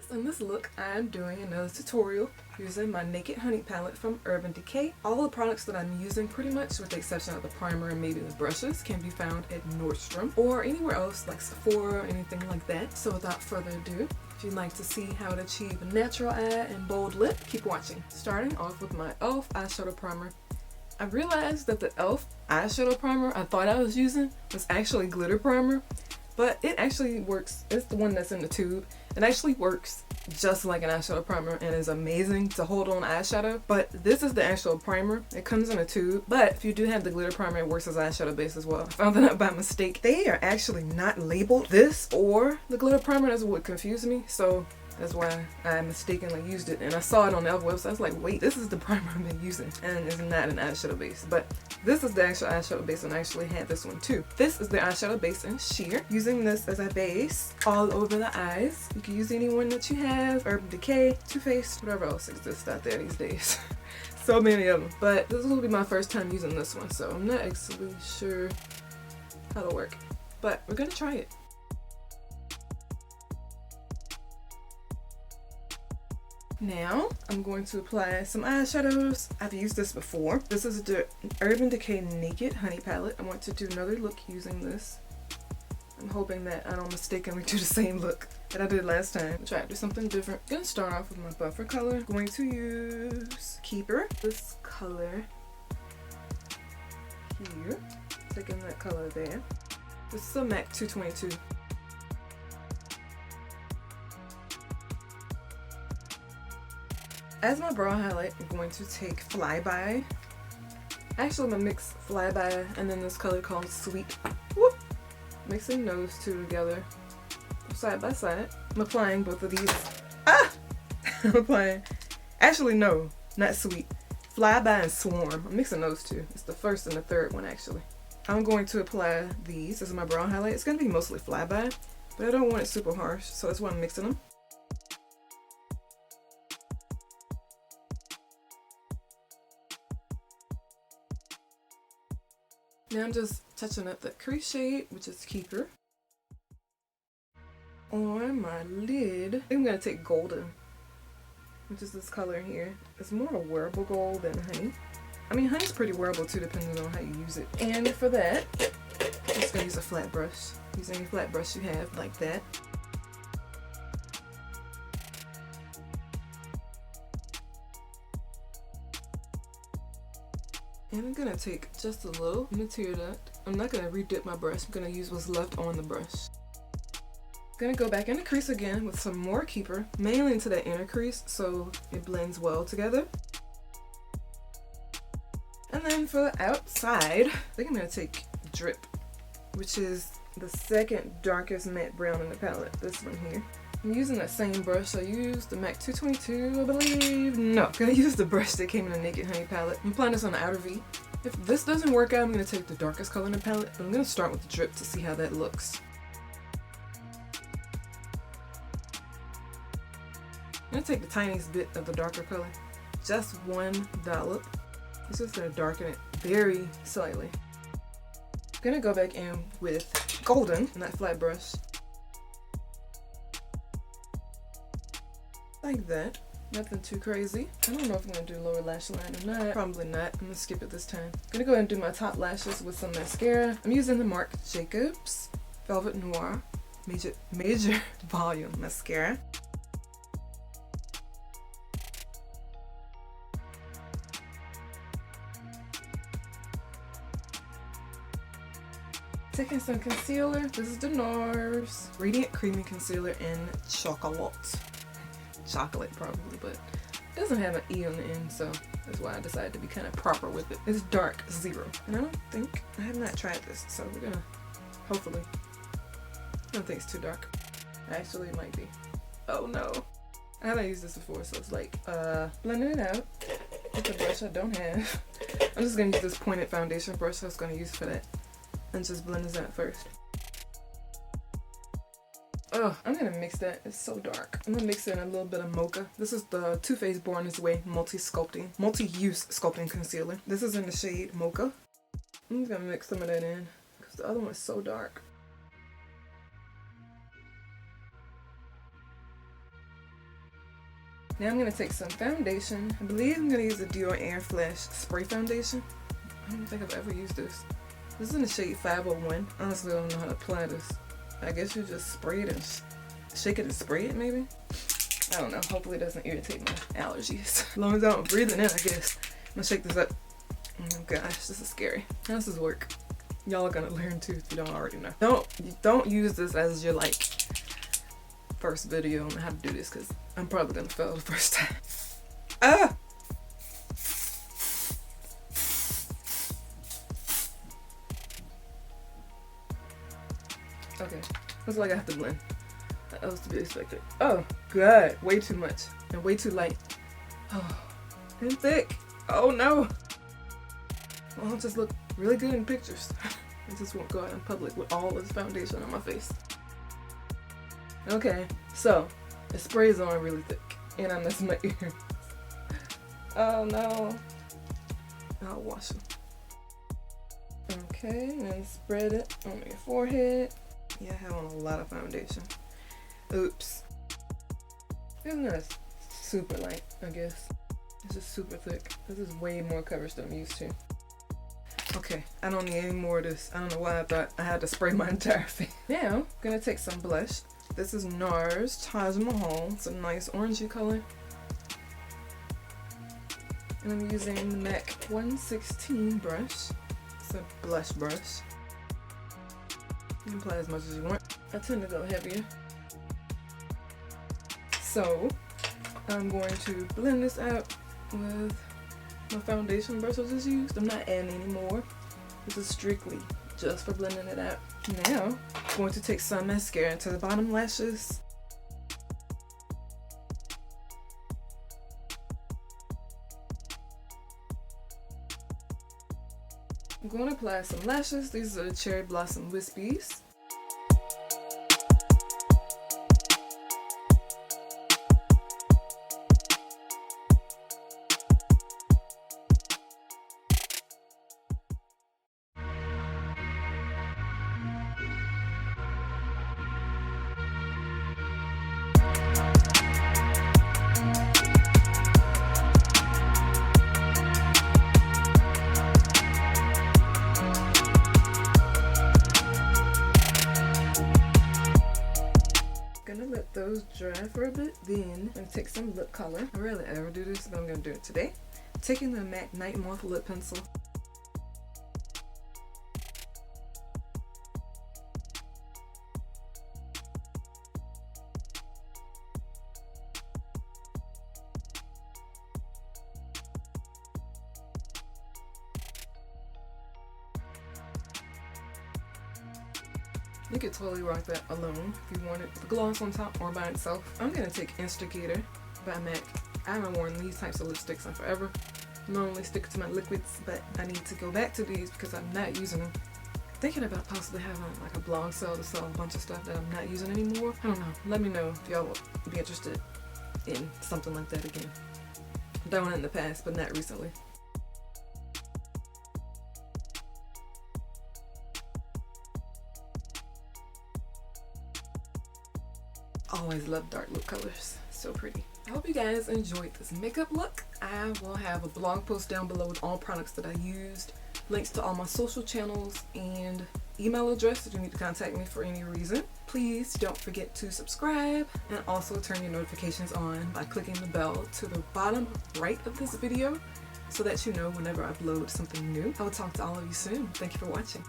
Candace. In this look, I'm doing another tutorial using my Naked Honey palette from Decay. All the products that I'm using, pretty much with the exception of the primer and maybe the brushes, can be found at Nordstrom or anywhere else like Sephora or anything like that. So without further ado, if you'd like to see how to achieve a natural eye and bold lip, keep watching. Starting off with my e.l.f. eyeshadow primer. I realized that the e.l.f. eyeshadow primer I thought I was using was actually glitter primer, but it actually works. It's the one that's in the tube. It actually works just like an eyeshadow primer and is amazing to hold on eyeshadow. But this is the actual primer. It comes in a tube, but if you do have the glitter primer, it works as eyeshadow base as well. I found that out by mistake. They are actually not labeled this or the glitter primer. That's what confused me. So that's why I mistakenly used it, and I saw it on the e.l.f. website. I was like, wait, this is the primer I've been using, and it's not an eyeshadow base. But this is the actual eyeshadow base, and I actually had this one too. This is the eyeshadow base in sheer. Using this as a base all over the eyes. You can use any one that you have, Decay, Too Faced, whatever else exists out there these days. So many of them. But this will be my first time using this one, so I'm not actually sure how it'll work. But we're gonna try it. Now, I'm going to apply some eyeshadows. I've used this before. This is the Decay Naked Honey palette. I want to do another look using this. I'm hoping that I don't mistakenly do the same look that I did last time. Try to do something different. I'm going to start off with my buffer color. I'm going to use Keeper. This color here. Taking that color there. This is a MAC 222. As my brow highlight, I'm going to take Flyby. Actually, I'm going to mix Flyby and then this color called Sweet. Whoop! Mixing those two together side by side. I'm applying both of these. Ah! I'm applying. Actually, no, not Sweet. Flyby and Swarm. I'm mixing those two. It's the first and the third one, actually. I'm going to apply these as my brow highlight. It's going to be mostly Flyby, but I don't want it super harsh, so that's why I'm mixing them. Now I'm just touching up that crease shade, which is Keeper. On my lid, I think I'm going to take Golden, which is this color here. It's more a wearable gold than honey. I mean, honey's pretty wearable too, depending on how you use it. And for that, I'm just going to use a flat brush. Use any flat brush you have, like that. And I'm going to take just a little material duct. I'm not going to redip my brush. I'm going to use what's left on the brush. I'm going to go back in the crease again with some more Keeper, mainly into that inner crease so it blends well together. And then for the outside, I think I'm going to take Drip, which is the second darkest matte brown in the palette, this one here. I'm using that same brush I used, the MAC 222, I believe. No, I'm going to use the brush that came in the Naked Honey palette. I'm applying this on the outer V. If this doesn't work out, I'm going to take the darkest color in the palette, but I'm going to start with the Drip to see how that looks. I'm going to take the tiniest bit of the darker color, just one dollop. It's just going to darken it very slightly. I'm going to go back in with Golden, and that flat brush. Like that. Nothing too crazy. I don't know if I'm going to do lower lash line or not. Probably not. I'm going to skip it this time. I'm going to go ahead and do my top lashes with some mascara. I'm using the Marc Jacobs Velvet Noir Major Volume Mascara. Taking some concealer. This is the NARS Radiant Creamy Concealer in Chocolate. Chocolate probably, but it doesn't have an E on the end, so that's why I decided to be kind of proper with it. It's dark 0, and I have not tried this, so we're gonna hopefully. I don't think it's too dark. Actually, it might be. Oh no, I haven't used this before, so it's like blending it out with a brush I don't have. I'm just gonna use this pointed foundation brush I was gonna use for that, and just blend this out first. Oh, I'm gonna mix that. It's so dark. I'm gonna mix in a little bit of Mocha. This is the Too Faced Born This Way multi-use sculpting concealer. This is in the shade Mocha. I'm just gonna mix some of that in because the other one is so dark. Now I'm going to take some foundation. I believe I'm going to use the Dior Air Flash Spray Foundation. I don't think I've ever used this. This is in the shade 501. Honestly, I don't know how to apply this. I guess you just spray it and shake it and spray it maybe? I don't know. Hopefully it doesn't irritate my allergies. As long as I don't breathe it in, I guess. I'm gonna shake this up. Oh gosh, this is scary. How does this work? Y'all are gonna learn too if you don't already know. Don't use this as your like first video on how to do this, because I'm probably gonna fail the first time. Ah! Okay, looks like I have to blend. That was to be expected. Oh god, way too much and way too light. Oh, and thick. Oh no. Well, I'll just look really good in pictures. I just won't go out in public with all this foundation on my face. Okay, so it sprays on really thick and I messed my ears. Oh no. I'll wash them. Okay, and then spread it on your forehead. Yeah, I have on a lot of foundation. Oops. It's not super light, I guess. It's just super thick. This is way more coverage than I'm used to. Okay, I don't need any more of this. I don't know why I thought I had to spray my entire face. Now, I'm gonna take some blush. This is NARS Taj Mahal. It's a nice orangey color. And I'm using the MAC 116 brush. It's a blush brush. You can apply as much as you want. I tend to go heavier. So, I'm going to blend this out with my foundation brush I just used. I'm not adding any more. This is strictly just for blending it out. Now, I'm going to take some mascara into the bottom lashes. I'm going to apply some lashes. These are the Cherry Blossom Wispies. Gonna let those dry for a bit, then I'm gonna take some lip color. I rarely ever do this, but I'm gonna do it today. Taking the MAC Night Moth lip pencil. You could totally rock that alone if you wanted the gloss on top or by itself. I'm gonna take Instigator by MAC. I haven't worn these types of lipsticks in forever. I normally stick to my liquids, but I need to go back to these because I'm not using them. Thinking about possibly having like a blog sale to sell a bunch of stuff that I'm not using anymore. I don't know. Let me know if y'all would be interested in something like that again. I've done it in the past, but not recently. Always love dark lip colors. So pretty. I hope you guys enjoyed this makeup look. I will have a blog post down below with all products that I used, links to all my social channels, and email address if you need to contact me for any reason. Please don't forget to subscribe and also turn your notifications on by clicking the bell to the bottom right of this video so that you know whenever I upload something new. I will talk to all of you soon. Thank you for watching.